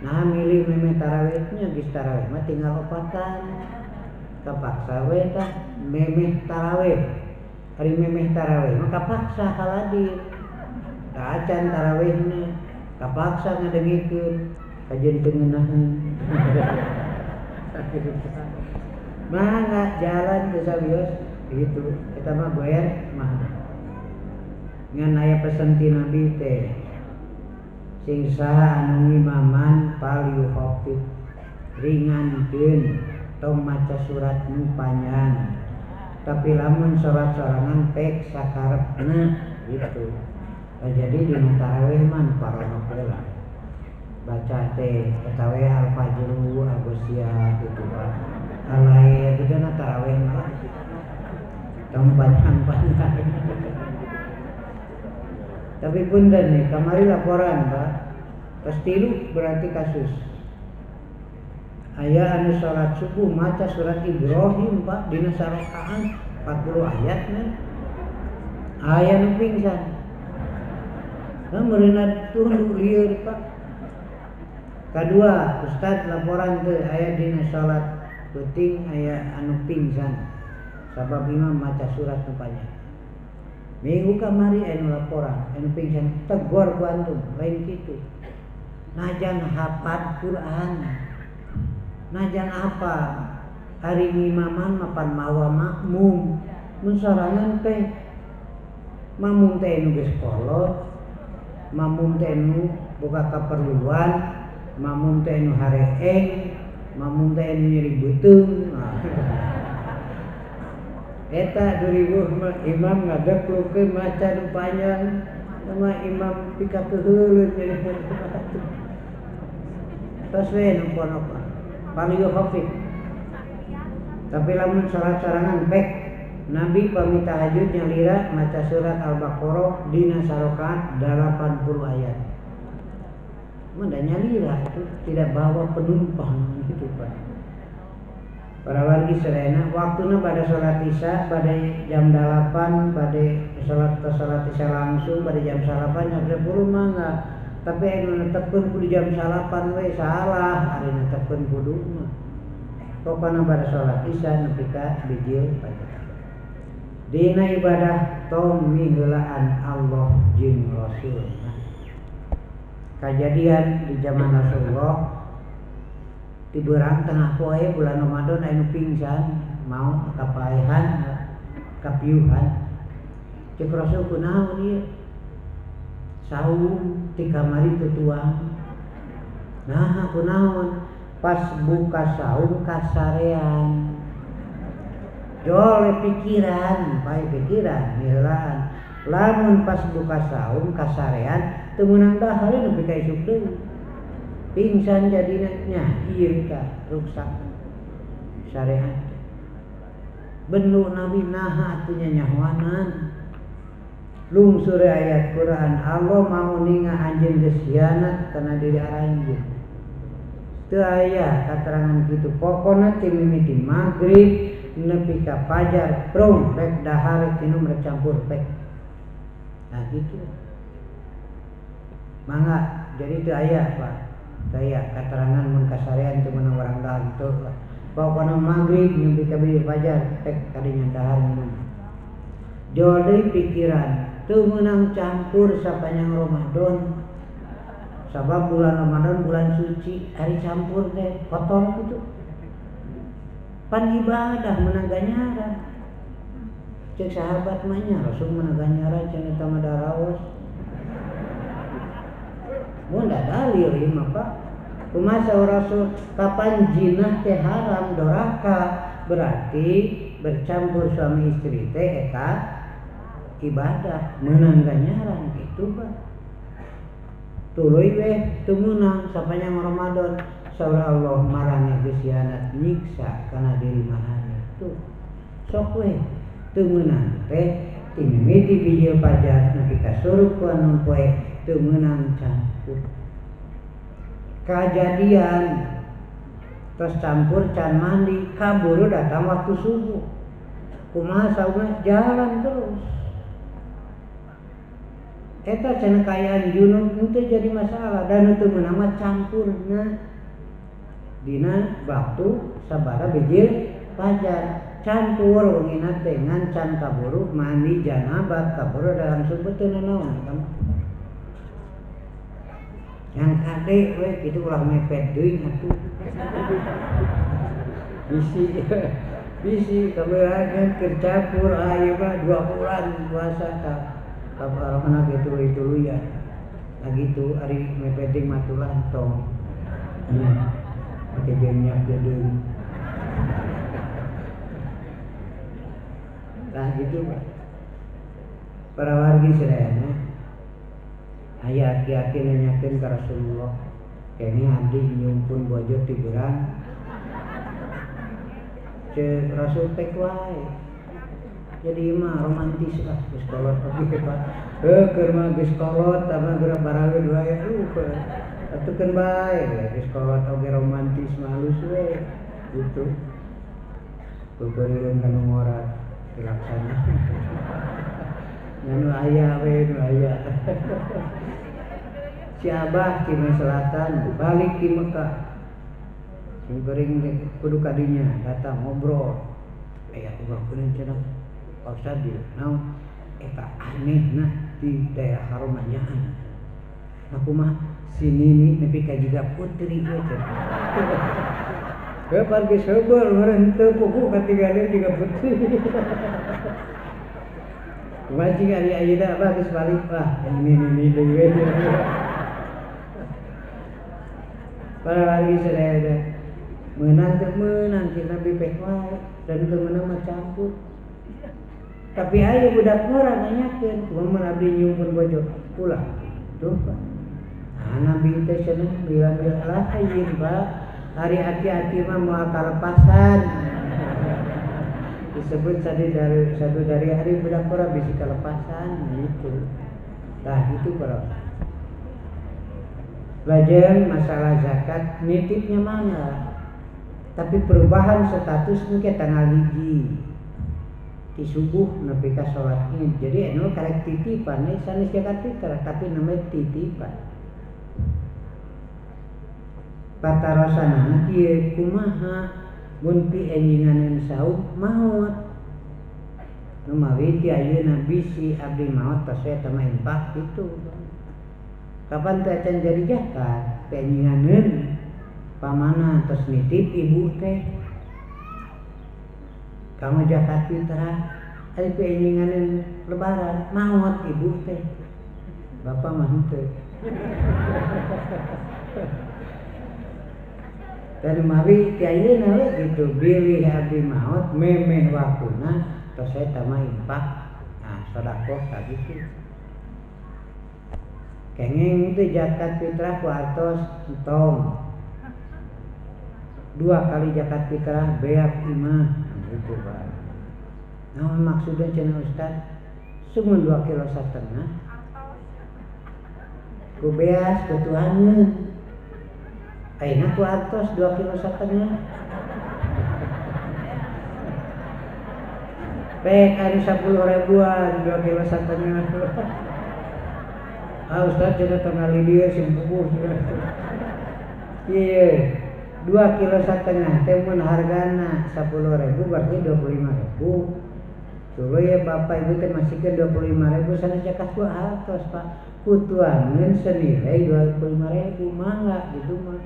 Nah milih memeh tarawihnya geus tarawih mah tinggal opatan. Kapaksa we tah memeh tarawih. Ari memeh tarawih mah kapaksa haladir. Da acan tarawihna kapaksa ngadengikeun kajen teu ngeunaheun. Mangga jalan geus sawios gitu. Eta mah goer mah. Ngan aya pesen ti Nabi teh sing saha anu ngimaman pal yukhafif ringankeun tong maca surat nu panjang tapi lamun salat sorangan pek sakarepna gitu. Jadi dina tarawih mah parono heula baca teh eta we al-fajru al-ghasyiyah gitu Pak. Alay dina tarawih mah tong panjang-panjang. Tapi punten nih, kamari laporan Pak. Pas tilu berarti kasus. Aya anu salat subuh maca surat Ibrahim Pak dina sarakaat 40 ayat nih. Aya nu pingsan. Nah meureuna tundu lieur Pak. Kadua, ustaz laporan teu aya dina salat penting aya anu pingsan. Sabab imam maca surat nu panjang. Minggu kamari anu laporan, anu pingsan tegor ku antum, lain kitu. Najan hafal Quran. Najan apa? Hari ngimaman mapan mawa makmum. Mun sorangan teh makmum teh nu geus kolot, makmum teh nu boga kaperluan, makmum teh nu hareeng, makmum teh nu nyeri beuteung. Eta 2000 imam ngadeklukeun maca nu panjang sama imam pika keheuleuh jadi tos we nu ponoka paling hafid. Tapi lamun salat sarangan pek Nabi pami tahajud nyalira maca surat Al-Baqarah dina sarakaat 80 ayat. dan nyalira itu tidak bawa penumpang gitu Pak. Para wargi serena waktuna pada sholat isya pada jam 8 pada sholat isya langsung pada jam 8 jam 10 mangga tapi anu netepkeun kudu jam 8 we salah ari netepkeun kudu mah pokona pada sholat isya nepi ka bijil fajar. Dina ibadah tommi heulaan Allah jeung Rasul. Kejadian di zaman Rasulullah di berang tengah poe bulan Ramadan anu pingsan mau kapaehan kapiuhan cek Rasul kunaon ieu saum ti kamari tutuang nah kunaon pas buka saum kasarean jole pikiran bae pikiran heulaan lamun pas buka saum kasarean teu meunang dahar nepi ka isuk deui pingsan jadinya ieu ka rusak syariat benu nabi naha atuh nyahoanan lungsur ayat Quran Allah mau ninga anjeun geus hianat kana diri anjeun teu aya katerangan kitu pokona ti mimiti magrib nepi ka fajar prong rek dahar tinum rek campur pek nah gitu mangga jadi teu aya Pak kayak keterangan mun kasarean teu meunang urang dahar teu pokona magrib nepi ka fajar pek kadinya dahar minum jole pikiran teu meunang campur sapanjang Ramadan sabab bulan Ramadan bulan suci hari campur teh kotor gitu pan ibadah meunang ganjaran cek sahabat mah nya Rasul meunang ganjaran cenah eta mah daraos mun da dalil ieu mah Pak kumasa Rasul kapan jinah teh haram doraka berarti bercampur suami istri teh eta ibadah meunang ganjaran gitu Pak tuluy we teu meunang sapanjang Ramadan saur Allah marane geus hianat nyiksa kana diri marane tuh sok we teu meunang teh ti mimiti bijil fajar nepi ka suruh ku anu poe teu meunang campur kajadian terus campur can mandi kaburu datang waktu subuh kumaha sauna jalan terus eta cenah kayaan junub henteu jadi masalah dan teu meunang mah campurna dina waktu sabara bijil fajar campur wengina teh ngan can kaburu mandi janabah kaburu dalam subuh teu naon yang kade we kitu ulah mepet deui atuh bisi kaberangan kercampur ayeuna mah 2 bulan puasa ka kabarana ge tuluy ya gitu ari mepeding matulan tong pakai minyak gedung nah gitu Pak para wargi sedayana aya aki-aki nanyakeun ka Rasulullah kene abdi nyumpun bojo ti berang cek Rasul tek wae jadi mah romantis lah geus kolot oge Pak keur mah geus kolot tambah geura baraweun wae atukeun bae geus kolot oge romantis mah halus we gitu kukureun kana ngorat dilaksana nu aya we nu aya si Abah ti Selatan balik ti Mekah sing geuring kudu kadinya datang ngobrol aya ngobrol kunaon cenah Pak Ustad dia naon eta anehna di daerah Haromanyaan nah kumaha si Nini nepi ka jiga putri ge cenah ke parge seubel meureun teu pupu katinggalin jiga putri kumaha ari ayeuna Abah geus balik lah ini deui we para wargi sadaya meunang teu meunang si Nabi peh wae dan teu meunang mah campur tapi aya budak murah nanyakeun kumaha abdi nyumpun bojo pulang tuh Pak Nabi teh cenah bilang lah ieu Pak hari hati-hati mah moal kalepasan disebut satu dari hari budak murah bisi kalepasan gitu nah itu para Lajeng masalah zakat nitipnya mana, tapi perubahan status mungkin tanggal hiji di subuh nepi ka salat Id. Jadi anu karek titipan sanes zakat fitrah tapi namanya titipan. Patarosana kieu kumaha mun pi enjinganeun saum maot. Nu mawi ti ayeuna bisi abdi maot tos eta mah infak kitu. Kapan teh acan jadi zakat? Penjinganeun pamana tos nitip ibu teh. Kamu zakat fitrah, ari penjinganeun lebaran maot ibu teh. Bapak mah henteu. Dan mawi ti ayeuna we gitu bilih abdi maot memeh waktuna tos eta mah infak. Nah, sedekah sakitu. Kenging itu zakat fitrah ku artos entong 2 kali zakat fitrah beak imah gitu Pak. Nah maksudnya cenah Ustaz sumun 2,5 kilo ku beas ketuaneun ayeuna ku artos 2,5 kilo pek ari 10 ribuan 2,5 kilo Ustaz cenah tengah lidir simpuh. Iya, 2,5 kilo teh mun hargana 10.000 berarti 25.000. Coba ya Bapak Ibu teh masihkeun 25.000 sanes zakat ku atos Pak. Kutuangeun senilai 25.000 mangga gitu mah.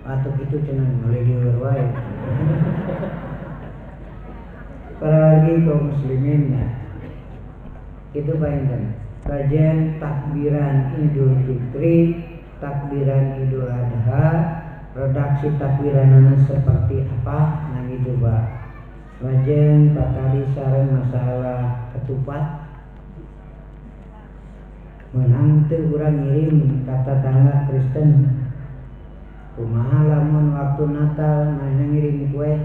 Atuh kitu cenah lidir wae. Para wargi kaum muslimin itu painten. Kajian takbiran Idul Fitri, takbiran Idul Adha, redaksi takbiranana seperti apa? Nah gitu Pak. Kajian tadi sareng masalah ketupat. Menang teu urang ngirim kata tangga Kristen. Kumaha lamun waktu Natal mana ngirim kue?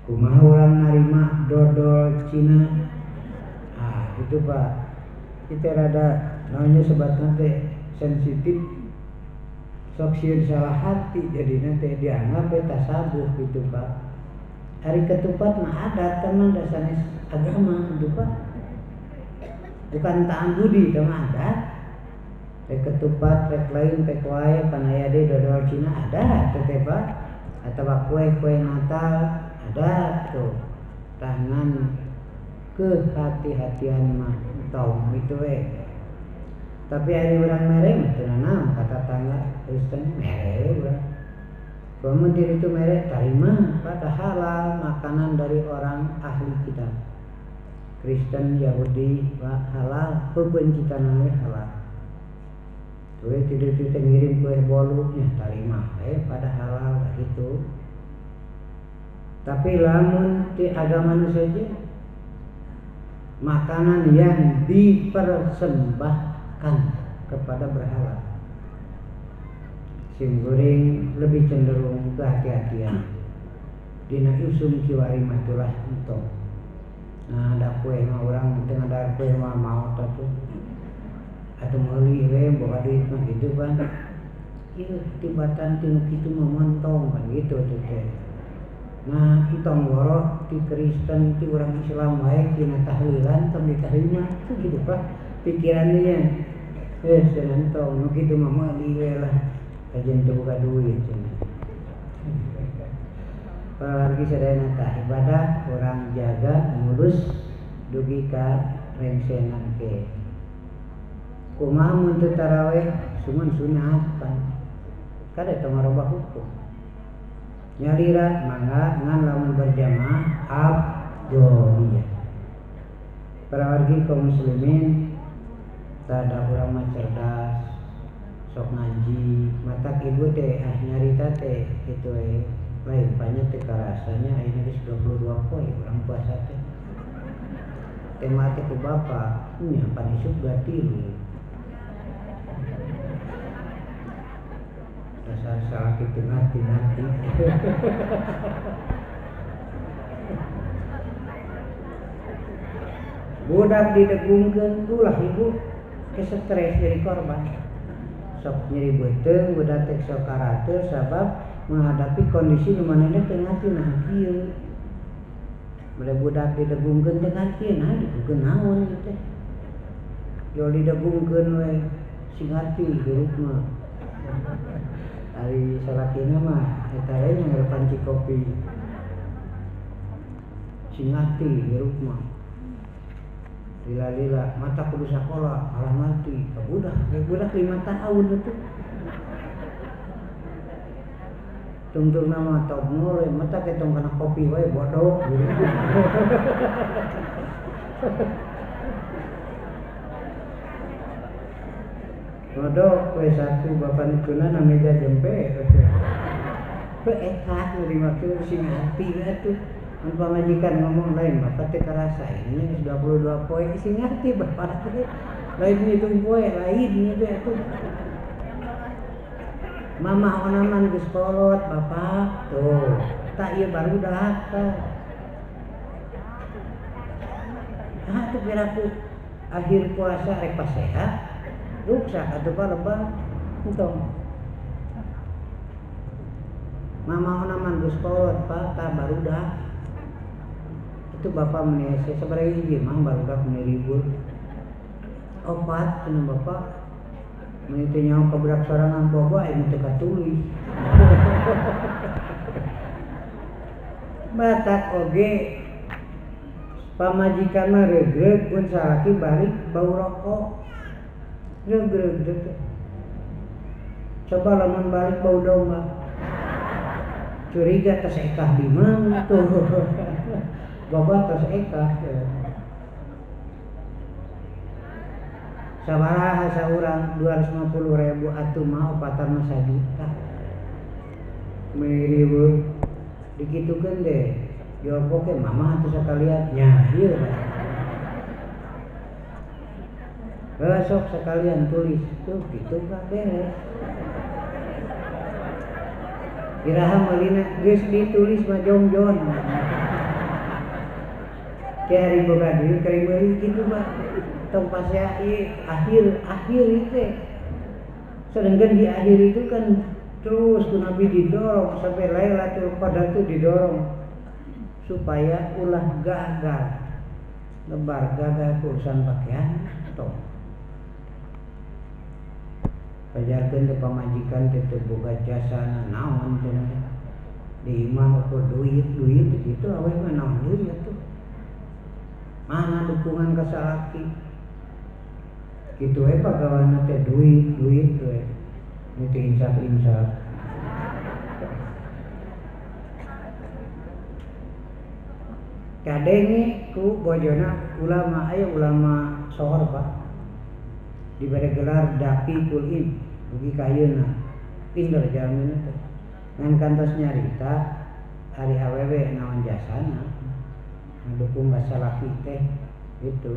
Kumaha urang narima dodol Cina? Itu Pak, kita rada namanya sobat nanti sensitif sok sieun salah hati jadi nanti dianggap tasabuh gitu Pak. Hari ketupat mah adat teman dasarnya agama itu Pak, bukan ta'am budi teman adat. Rek ketupat rek lain rek wae panaya de dodol Cina ada teh Pak, atau kue Natal ada tuh tangan kehati-hatian mah tong itu tapi hari orang merek teu naon kata tangga Kristen merek urang. Kamu diri itu merek tarima pada halal makanan dari orang ahli kita. Kristen, Yahudi, halal, pebencitan halal. Tuh tidak itu ngirim kue bolunya tarima pada halal gitu. Tapi lamun di agama saja makanan yang dipersembahkan kepada berhala sing goreng lebih cenderung kehati-hatian dina usum kiwari matulah entong. Nah ada kue mah orang tengah ada kue mah mau atau meuli we boga duit mah gitu kan ieu tibatan tinu kitu mah montong kan gitu tuh teh. Nah kita ngorok di Kristen di orang Islam wae dina tahlilan tong ditarima itu gitu Pak pikirannya senentong nu kitu mah mah liwe lah kajian teu boga duit cenah. Palargi sadayana tah ibadah orang jaga ngurus dugi ka rengsenan ke. Kumaha mun teu tarawih sumun sunat kan. Kada teu ngarobah hukum. Nyarira mangga ngan lamun berjamaah afdholiyah. Para wargi kaum muslimin tada urang mah cerdas sok ngaji matak ibu teh nyarita teh kitu lain banyak teh rasanya ayeuna geus 22 poe urang puasa teh. Tema teh ku bapak nya pan isuk gatilu. Dasar salah kitu nanti. Budak didegungkeun ulah ibu ke stres jadi korban. sok nyeri beuteung budak teh sok karateur sabab menghadapi kondisi nu manehna teu ngarti nah kieu. Bade budak didegungkeun teh ngarti nah didegungkeun naon ieu teh. Yo didegungkeun we sing ngarti hirup mah. Ari salakina mah eta we ngarepan cikopi. Sing ngarti hirup mah. Lila-lila mata kudu sakola malah ngarti ka budak 5 tahun itu tungtung nama top mulai mata ketong kana kopi wae bodoh bodoh kue satu bapak nikuna na meja jempe ekat nu dimaksud sing ngarti atuh. Mun pamajikan ngomong lain bapak teh karasa ini 22 poe sing ngarti bapak teh lain ngitung poe lain ieu teh atuh. Mama onaman geus kolot bapak tuh tak ieu barudak tah. Ah teu piraku akhir puasa rek pasehat ruksak atuh palebah entong. Mama onaman geus kolot pak tah barudak. Itu bapak menese sabaraha hiji mah barudak meniribul opat cenah bapak mun teh nyaho ka budak sorangan boba anu teu katulis batak oge pamajikan mah regreg pun salaki balik bau rokok regreg coba lamun balik bau domba curiga tos ekah di mana tuh bapak tos ekah sabaraha saurang 250.000 atuh mah opatan mah 1 juta miriweuh dikitukeun deh jawab oke mama atuh sakalian nya ieu sok sekalian tulis tuh gitu Kak beres iraha malina geus ditulis mah jongjon ke hari boga duit kali meuli kitu mah tong pasea ieu akhir itu sedangkan di akhir itu kan terus ku Nabi didorong sampai Lailatul Qadar itu didorong supaya ulah gagal lebar gagal urusan pakaian tong pajarkeun teh pamajikan teh teu boga jasana naon cenah di imah ukur duit itu awe mah naon deui atuh mana dukungan ka salaki kitu we pagawana teh duit we nu teh insaf kadenge ku bojona ulama aya ulama sohor Pak dibere gelar Daki Kulin dugi kayeuna pinter jalmina teh ngan kantos nyarita ari awewe naon jasana ngedukung salaki teh itu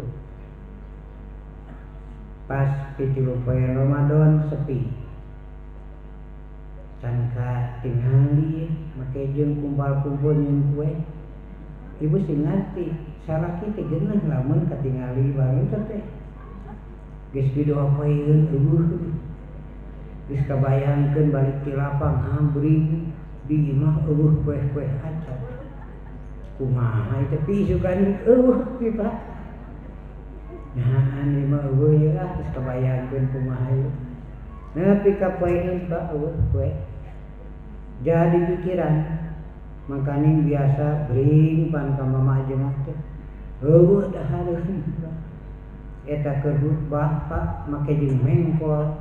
pas 30 poe Ramadan sepi sangka tingali make jeung kumpul-kumpul nyeun kue ibu sing ngarti salaki teh geuneuh lamun katingali baru teh geus didoa poeun geus kabayangkeun balik ti lapang ambring di imah eueuh kue-kue acar kumaha teh pisukan ti Pak nah anu mah eueuh ye geus kabayangkeun kumaha ye nepi ka poeun Pak eueuh kue jadi pikiran makaning biasa bring pan ka mama jeung teh eueuh dahareun eta keur khutbah Pak make jeung mengkol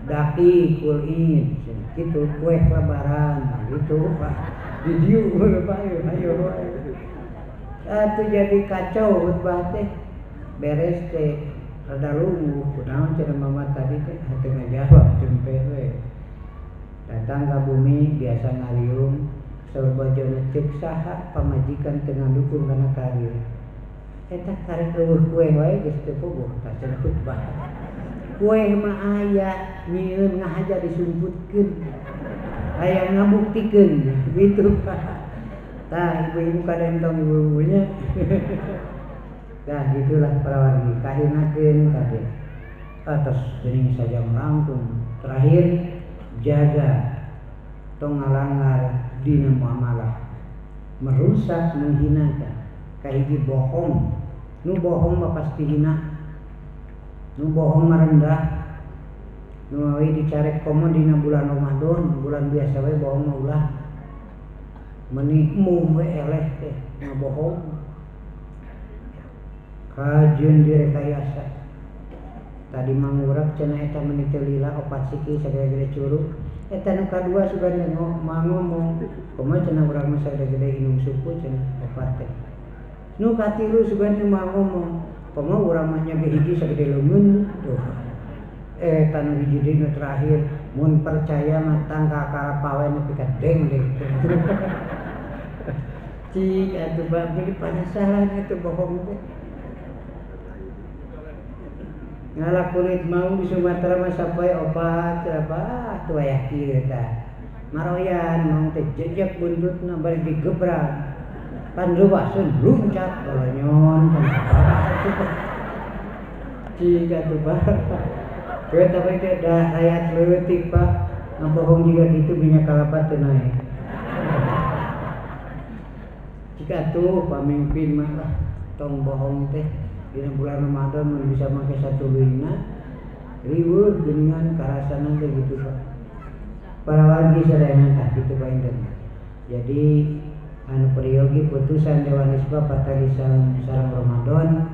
Daki Kulin kitu kue lebaran gitu Pak di dieu Pak ayo atuh jadi kacau khutbah teh beres teh rada lungguh kunaon cenah mama tadi teh henteu ngajawab jempe we datang ka bumi biasa ngariung saur bojona ceuk saha pamajikan teu ngandukung kana karir eta karek eueuh kue wae geus teu puguh tah cenah khutbah kue mah aya nyieun ngahaja disumputkeun aya ngabuktikeun gitu Pak tah ibu-ibu kadentong ibu-ibunya nah gitulah para wargi kahinakeun kabeh atas geuning saja melangkung Terakhir, jaga tong ngalanggar dina muamalah, merusak, menghinakan, kahiji bohong. Nu bohong mah pasti hina, nu bohong mah rendah. Nu awi dicarek komo dina bulan Ramadan, bulan biasa we bohong mah ulah. Menikmu we eleh teh ngabohong. Kajeun direkayasa. Tadi mangurak cenah eta menit lila opat siki sagede curug. Eta nu kadua sugan ngomong, kumaha cenah urang mah sagede inung suku cenah opat teh. Nu katilu sugan teu ngomong, kumaha urang mah nya hiji sagede leungeun. Tuh. Eta nu hiji deui nu terakhir, mun percaya mah tangka karapawe nepi ka deng-deng. Cik atuh babi panasaran itu bohong teh. Ngala kulit mau di Sumatera mah sapoe opat apa tuh aya kieu tah. Maroyan mau teh jejak buntutna bari digebrak. Pan ruwaseun luncat dolonyon kan. Cik atuh bae. Kowe tapi teh da rakyat leutik Pak. Ngabohong juga gitu minyak kelapa teu naik. Jika tuh pamimpin mah lah tong bohong teh. Dina bulan Ramadan mun bisa make satu lina riweuh dengan karasanan teh gitu Pak. Para wargi sadangan tah kitu Pak Inten. Jadi anu periogi putusan Dewan Hisbah patalisan sareng Ramadan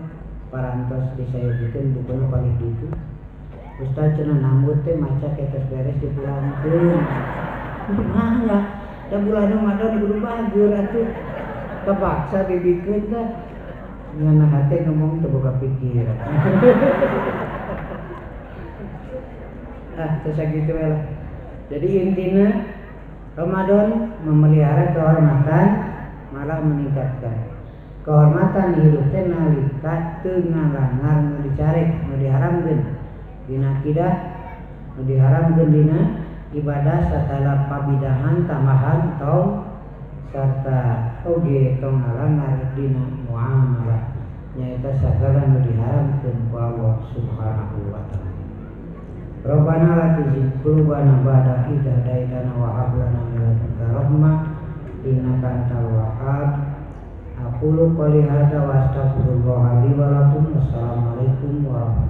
parantos disayeukeun bukunya paling gitu. Ustaz cenah nambut teh maca ketos beres dipulangkeun. Mangga da bulan Ramadan kudu bagur atuh. Kepaksa dibikeun tah. Ngana hati ngomong terbuka pikiran. Terus gitu lah. Jadi intinya Ramadan memelihara kehormatan, malah meningkatkan kehormatan hidup teh nalika teu ngalanggar nu dicarek, nu diharamkeun dina akidah, nu diharamkeun dina ibadah satala pabidahan tambahan tong serta oge tong ngalanggar dina muamalah nyaeta sagala nu diharamkeun ku Allah Subhanahu wa taala. Rabbana la tuzigh qulubana ba'da idh hadaitana wa hab lana min ladunka rahmah innaka antal wahhab. Aqulu qouli hadza wa astaghfirullah li wa lakum. Wassalamualaikum warahmatullahi wabarakatuh.